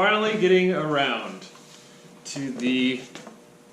finally getting around to the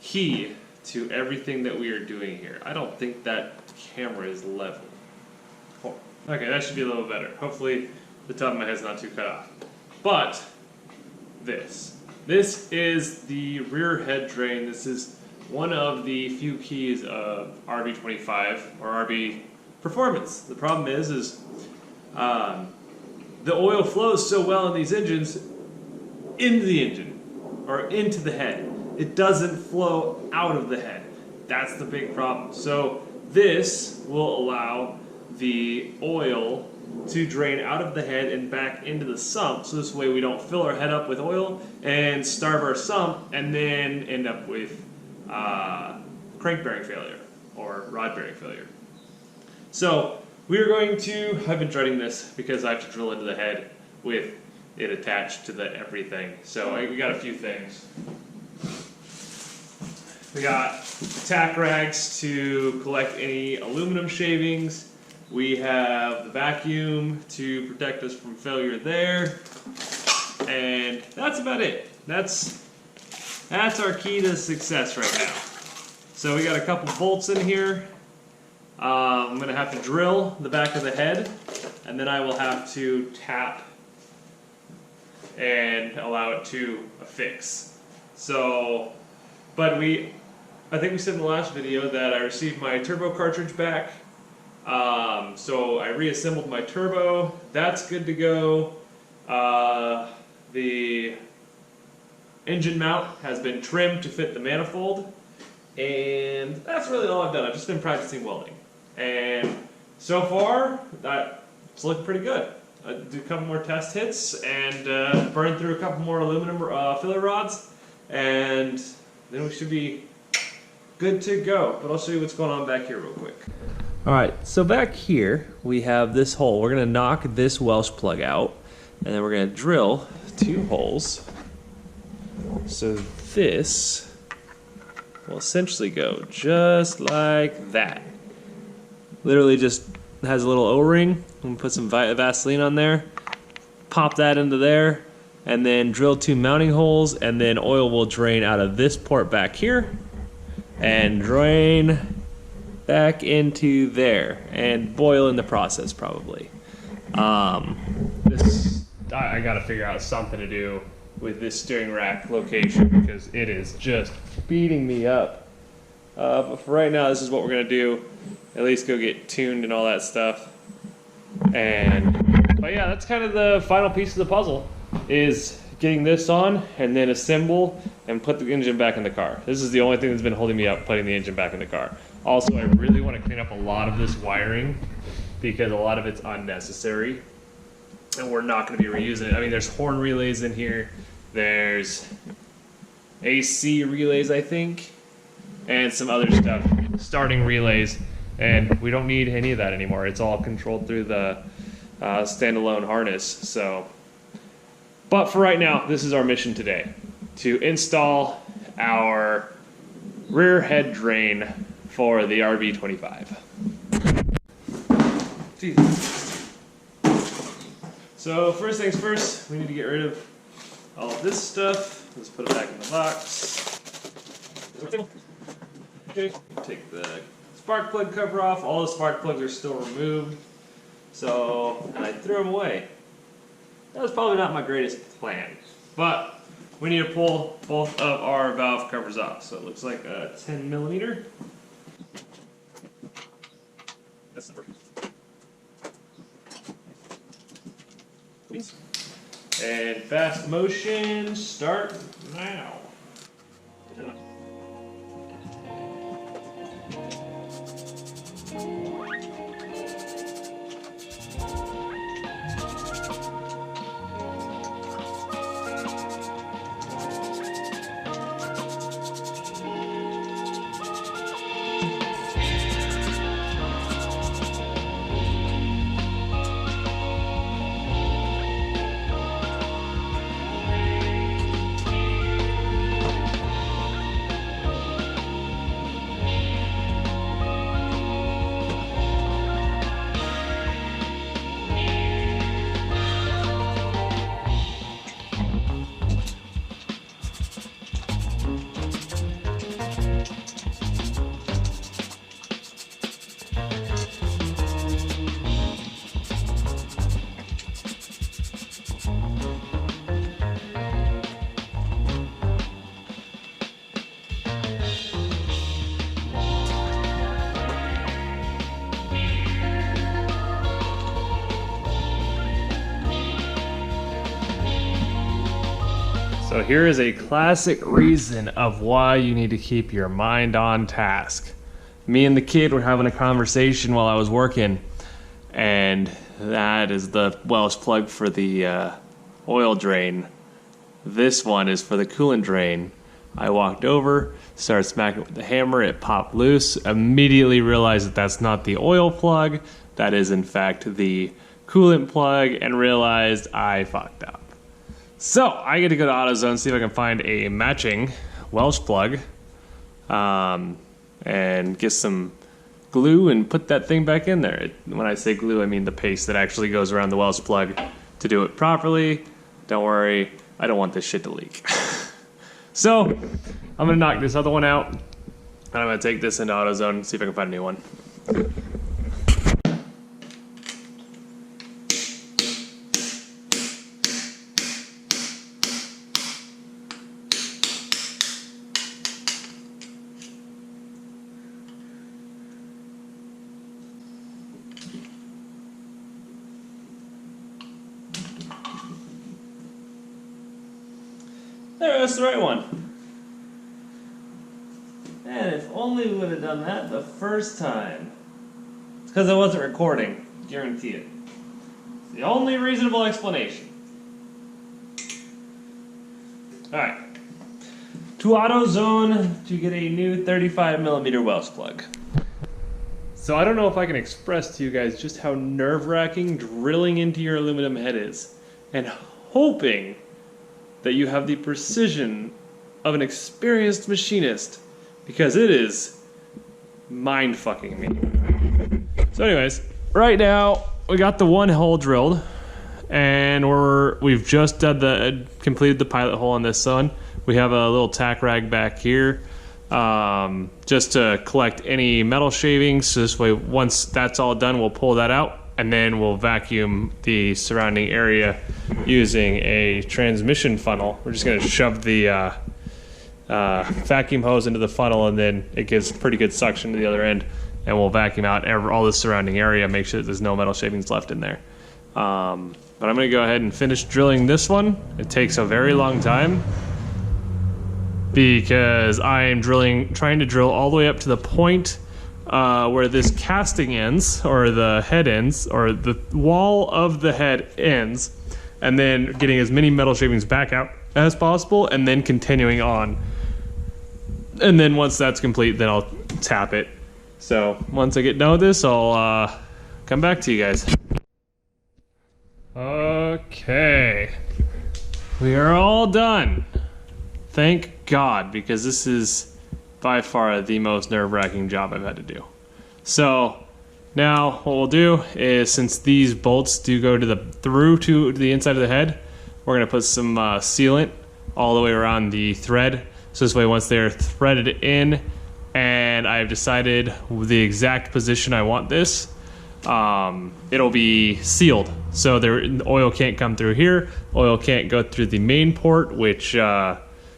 key to everything that we are doing here. I don't think that camera is level. Oh, okay, that should be a little better. Hopefully the top of my head's not too cut off. But this is the rear head drain. This is one of the few keys of RB25 or RB Performance. The problem is the oil flows so well in these engines into the engine or into the head. It doesn't flow out of the head. That's the big problem. So this will allow the oil to drain out of the head and back into the sump. So this way we don't fill our head up with oil and starve our sump and then end up with crank bearing failure or rod bearing failure. So we're going to, I've been dreading this because I have to drill into the head with it attached to the everything. So we got a few things. We got tack rags to collect any aluminum shavings. We have the vacuum to protect us from failure there. And that's about it. That's our key to success right now. So we got a couple bolts in here. I'm going to have to drill the back of the head, and then I will have to tap and allow it to affix. So, but I think we said in the last video that I received my turbo cartridge back. So I reassembled my turbo. That's good to go. The engine mount has been trimmed to fit the manifold. And that's really all I've done. I've just been practicing welding. And so far, it's looking pretty good. I do a couple more test hits and burn through a couple more aluminum filler rods. And then we should be good to go. But I'll show you what's going on back here real quick. Alright, so back here we have this hole. We're going to knock this Welsh plug out. And then we're going to drill 2 holes. So this will essentially go just like that. Literally just has a little O-ring. I'm going to put some Vaseline on there. Pop that into there. And then drill 2 mounting holes. And then oil will drain out of this port back here. And drain back into there. And boil in the process probably. I got to figure out something to do with this steering rack location because it is just beating me up. But for right now, this is what we're going to do. At least go get tuned and all that stuff. But yeah, that's kind of the final piece of the puzzle, is getting this on and then assemble and put the engine back in the car. This is the only thing that's been holding me up, putting the engine back in the car. Also, I really want to clean up a lot of this wiring because a lot of it's unnecessary and we're not going to be reusing it. I mean, there's horn relays in here. There's AC relays, I think, and some other stuff, starting relays, and we don't need any of that anymore. It's all controlled through the standalone harness. So, but for right now, this is our mission today, to install our rear head drain for the RB25. Jesus. So first things first, we need to get rid of all of this stuff. Let's put it back in the box. Okay, take the spark plug cover off. All the spark plugs are still removed. So, and I threw them away. That was probably not my greatest plan. But we need to pull both of our valve covers off. So it looks like a 10 millimeter. That's the first. Please. And fast motion, start now. So here is a classic reason of why you need to keep your mind on task. Me and the kid were having a conversation while I was working, and that is the Welsh plug for the oil drain. This one is for the coolant drain. I walked over, started smacking with the hammer, it popped loose, immediately realized that that's not the oil plug, that is in fact the coolant plug, and realized I fucked up. So I get to go to AutoZone, see if I can find a matching Welsh plug, and get some glue and put that thing back in there. When I say glue, I mean the paste that actually goes around the Welsh plug to do it properly. Don't worry, I don't want this shit to leak. So I'm gonna knock this other one out, and I'm gonna take this into AutoZone and see if I can find a new one. There, that's the right one. And if only we would have done that the first time. It's because I wasn't recording, guarantee it. It's the only reasonable explanation. Alright. To AutoZone to get a new 35mm Welsh plug. So I don't know if I can express to you guys just how nerve-wracking drilling into your aluminum head is. And hoping that you have the precision of an experienced machinist, because it is mind-fucking me. So anyways, right now we got the one hole drilled, and we've just completed the pilot hole on this one. We have a little tack rag back here, just to collect any metal shavings. So this way, once that's all done, we'll pull that out, and then we'll vacuum the surrounding area using a transmission funnel. We're just going to shove the vacuum hose into the funnel, and then it gives pretty good suction to the other end, and we'll vacuum out all the surrounding area, make sure that there's no metal shavings left in there. But I'm going to go ahead and finish drilling this one. It takes a very long time because I am trying to drill all the way up to the point where this casting ends, or the head ends, or the wall of the head ends, and then getting as many metal shavings back out as possible, and then continuing on. And then once that's complete, then I'll tap it. So once I get done with this, I'll come back to you guys. Okay. We are all done. Thank God, because this is by far the most nerve-wracking job I've had to do. So now what we'll do is, since these bolts do go through to the inside of the head, we're going to put some sealant all the way around the thread. So this way, once they're threaded in and I've decided the exact position I want this, it'll be sealed. So the oil can't come through here. Oil can't go through the main port, which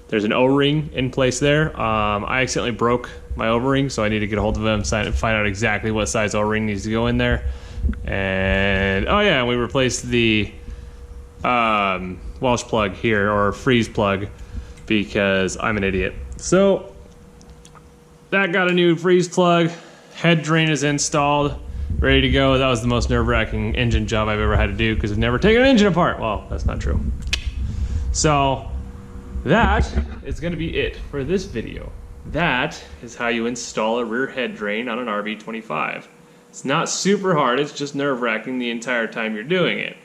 there's an O-ring in place there. I accidentally broke my O-ring, so I need to get a hold of them and find out exactly what size O-ring needs to go in there. And oh yeah, we replaced the Welsh plug here, or freeze plug, because I'm an idiot. So that got a new freeze plug. Head drain is installed, ready to go. That was the most nerve-wracking engine job I've ever had to do, because I've never taken an engine apart. Well, that's not true. So that is going to be it for this video. That is how you install a rear head drain on an RB25. It's not super hard, it's just nerve-wracking the entire time you're doing it.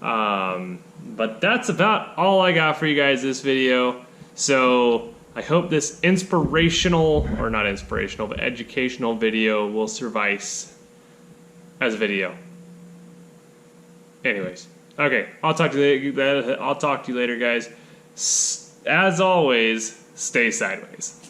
But that's about all I got for you guys this video. So I hope this inspirational, or not inspirational, but educational video will suffice as a video. Anyways, okay, I'll talk to you later, guys. As always, stay sideways.